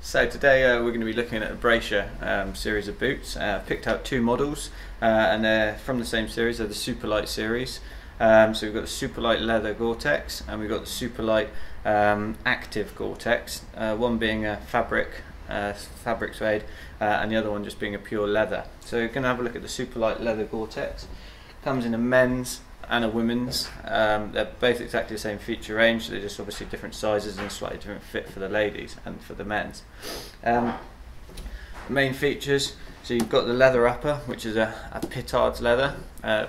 So today we're going to be looking at a Brasher series of boots. I've picked out two models and they're from the same series. They're the Superlight series. So we've got the Superlight Leather Gore-Tex and we've got the Superlight Active Gore-Tex, one being a fabric suede and the other one just being a pure leather. So we're going to have a look at the Superlight Leather Gore-Tex. Comes in a men's and a women's. They're both exactly the same feature range, they're just obviously different sizes and slightly different fit for the ladies and for the men's. The main features, so you've got the leather upper, which is a Pittard's leather.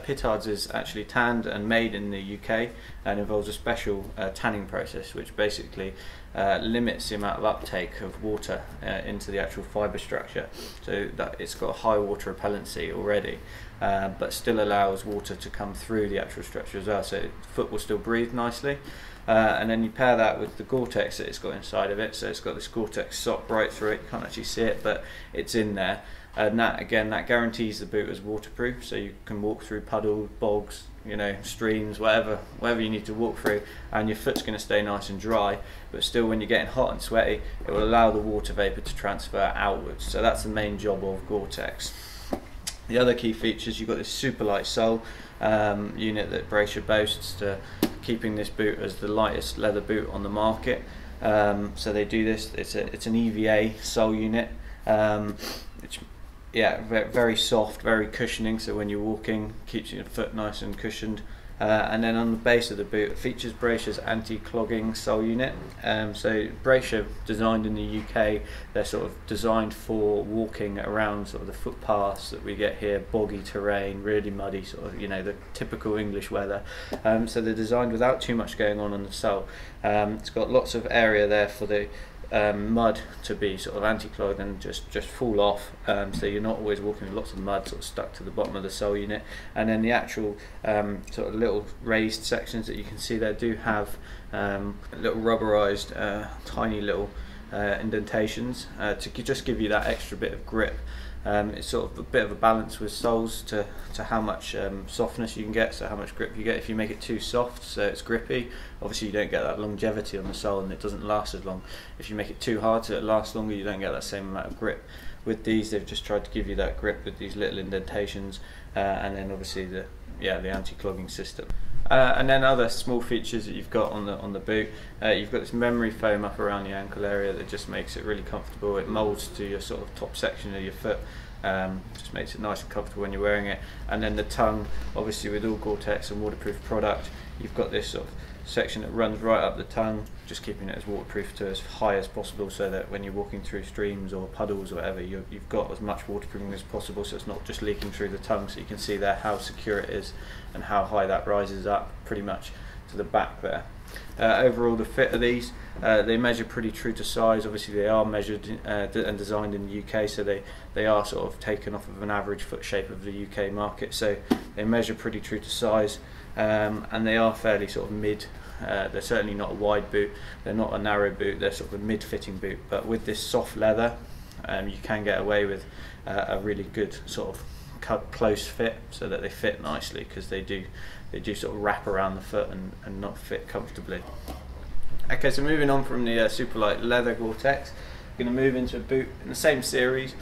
Pittard's is actually tanned and made in the UK and involves a special tanning process which basically limits the amount of uptake of water into the actual fibre structure, so that it's got a high water repellency already, but still allows water to come through the actual structure as well, so the foot will still breathe nicely. And then you pair that with the Gore-Tex that it's got inside of it, so it's got this Gore-Tex sock right through it. You can't actually see it, but it's in there. And that again, that guarantees the boot is waterproof, so you can walk through puddles, bogs, you know, streams, whatever you need to walk through, and your foot's going to stay nice and dry, but still when you're getting hot and sweaty, it will allow the water vapour to transfer outwards. So that's the main job of Gore-Tex. The other key features, you've got this Superlight sole unit that Brasher boasts to keeping this boot as the lightest leather boot on the market. So they do this, it's an EVA sole unit, which, yeah, very soft, very cushioning, so when you're walking, keeps your foot nice and cushioned. And then on the base of the boot, it features Brasher's anti-clogging sole unit. So Brasher, designed in the UK, they're sort of designed for walking around sort of the footpaths that we get here, boggy terrain, really muddy, sort of, you know, the typical English weather. So they're designed without too much going on the sole. It's got lots of area there for the mud to be sort of anti-clogged and just fall off, so you're not always walking with lots of mud sort of stuck to the bottom of the sole unit. And then the actual sort of little raised sections that you can see there do have little rubberized tiny little indentations to just give you that extra bit of grip. It's sort of a bit of a balance with soles to how much softness you can get, so how much grip you get. If you make it too soft so it's grippy, obviously you don't get that longevity on the sole and it doesn't last as long. If you make it too hard so it lasts longer, you don't get that same amount of grip. With these, they've just tried to give you that grip with these little indentations, and then obviously the anti-clogging system. And then other small features that you've got on the boot, you've got this memory foam up around the ankle area that just makes it really comfortable. It moulds to your sort of top section of your foot, just makes it nice and comfortable when you're wearing it. And then the tongue, obviously with all Gore-Tex and waterproof product, you've got this sort of section that runs right up the tongue, just keeping it as waterproof to as high as possible, so that when you're walking through streams or puddles or whatever, you've got as much waterproofing as possible, so it's not just leaking through the tongue. So you can see there how secure it is and how high that rises up pretty much to the back there. Overall, the fit of these, they measure pretty true to size. Obviously they are measured and designed in the UK, so they are sort of taken off of an average foot shape of the UK market, so they measure pretty true to size, and they are fairly sort of mid. They're certainly not a wide boot, they're not a narrow boot, they're sort of a mid-fitting boot, but with this soft leather you can get away with a really good sort of close fit, so that they fit nicely, because they do sort of wrap around the foot and not fit comfortably. Okay, so moving on from the Superlight Leather Gore-Tex, we're going to move into a boot in the same series,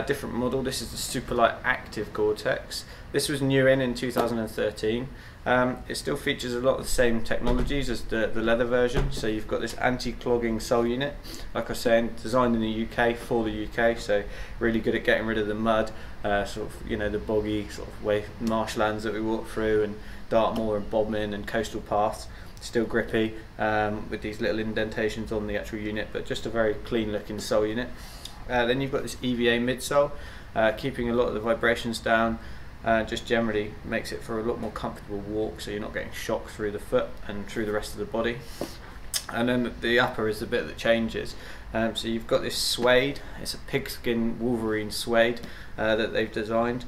different model. This is the Superlight Active Gore-Tex. This was new in 2013. It still features a lot of the same technologies as the leather version. So you've got this anti-clogging sole unit, like I was saying, designed in the UK for the UK, so really good at getting rid of the mud, sort of, you know, the boggy sort of marshlands that we walk through, and Dartmoor and Bodmin and coastal paths. Still grippy, with these little indentations on the actual unit, but just a very clean looking sole unit. Then you've got this EVA midsole, keeping a lot of the vibrations down, just generally makes it for a lot more comfortable walk, so you're not getting shocked through the foot and through the rest of the body. And then the upper is the bit that changes. So you've got this suede, it's a pigskin Wolverine suede that they've designed,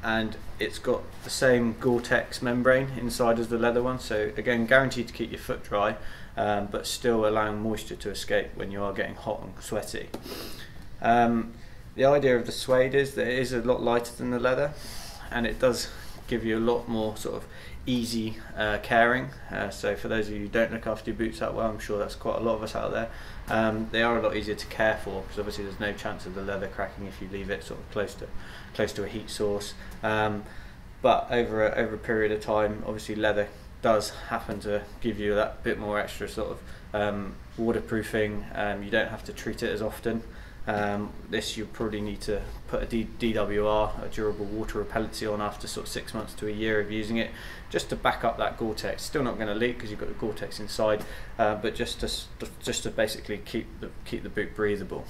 and it's got the same Gore-Tex membrane inside as the leather one, so again guaranteed to keep your foot dry, but still allowing moisture to escape when you are getting hot and sweaty. The idea of the suede is that it is a lot lighter than the leather, and it does give you a lot more sort of easy caring. So for those of you who don't look after your boots that well, I'm sure that's quite a lot of us out there, they are a lot easier to care for, because obviously there's no chance of the leather cracking if you leave it sort of close to a heat source. But over a period of time, obviously leather does happen to give you that bit more extra sort of waterproofing. You don't have to treat it as often. This you probably need to put a DWR, a durable water repellency, on after sort of 6 months to a year of using it, just to back up that Gore-Tex. Still not going to leak because you've got the Gore-Tex inside, but just to basically keep the boot breathable.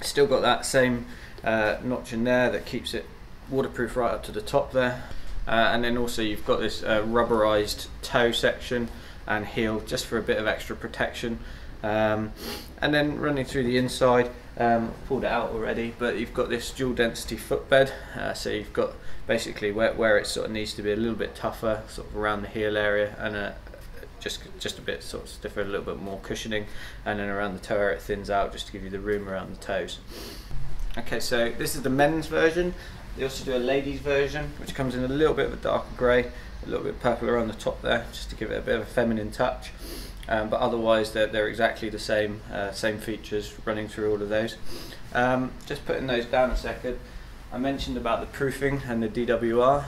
Still got that same notch in there that keeps it waterproof right up to the top there, and then also you've got this rubberized toe section and heel just for a bit of extra protection. And then running through the inside, pulled it out already, but you've got this dual density footbed, so you've got basically where it sort of needs to be a little bit tougher, sort of around the heel area, and just a bit sort of stiffer, a little bit more cushioning, and then around the toe area it thins out just to give you the room around the toes. Okay, so this is the men's version. They also do a ladies version, which comes in a little bit of a darker grey, a little bit purple around the top there, just to give it a bit of a feminine touch. But otherwise they're exactly the same features running through all of those. Just putting those down a second, I mentioned about the proofing and the DWR.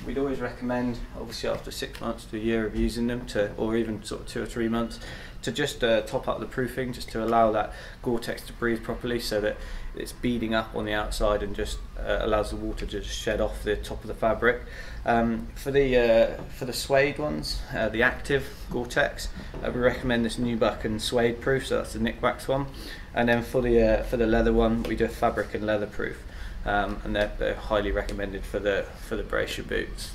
We'd always recommend, obviously after 6 months to a year of using them, or even sort of 2 or 3 months, to just top up the proofing, just to allow that Gore-Tex to breathe properly, so that it's beading up on the outside and just allows the water to just shed off the top of the fabric. For the suede ones, the active Gore-Tex, we recommend this Nubuck and suede proof, so that's the Nick Wax one. And then for the leather one, we do a fabric and leather proof, and they're highly recommended for the Brasher boots.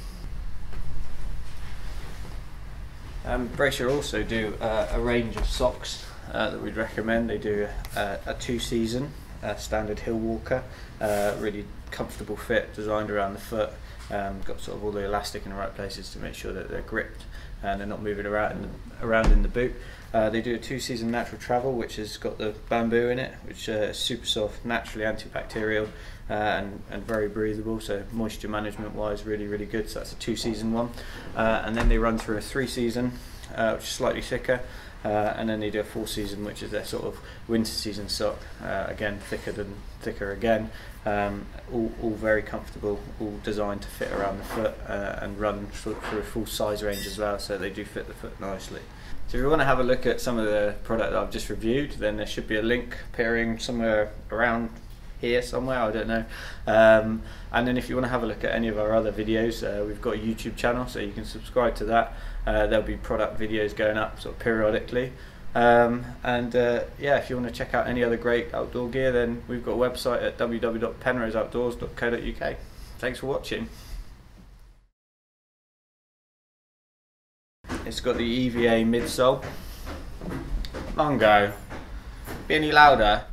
Brasher also do a range of socks that we'd recommend. They do a 2-season standard hill walker, really comfortable fit, designed around the foot, got sort of all the elastic in the right places to make sure that they're gripped and they're not moving around in the boot. They do a 2-season natural travel, which has got the bamboo in it, which is super soft, naturally antibacterial, and very breathable, so moisture management wise really good. So that's a 2-season one. And then they run through a 3-season, which is slightly thicker, and then they do a 4-season, which is their sort of winter season sock, again thicker again, all very comfortable, all designed to fit around the foot, and run through a full size range as well, so they do fit the foot nicely. So if you want to have a look at some of the product that I've just reviewed, then there should be a link appearing somewhere around here somewhere, I don't know. And then if you want to have a look at any of our other videos, we've got a YouTube channel, so you can subscribe to that. There'll be product videos going up sort of periodically. Yeah, if you want to check out any other great outdoor gear, then we've got a website at www.penroseoutdoors.co.uk. Thanks for watching. It's got the EVA midsole. Mongo, be any louder?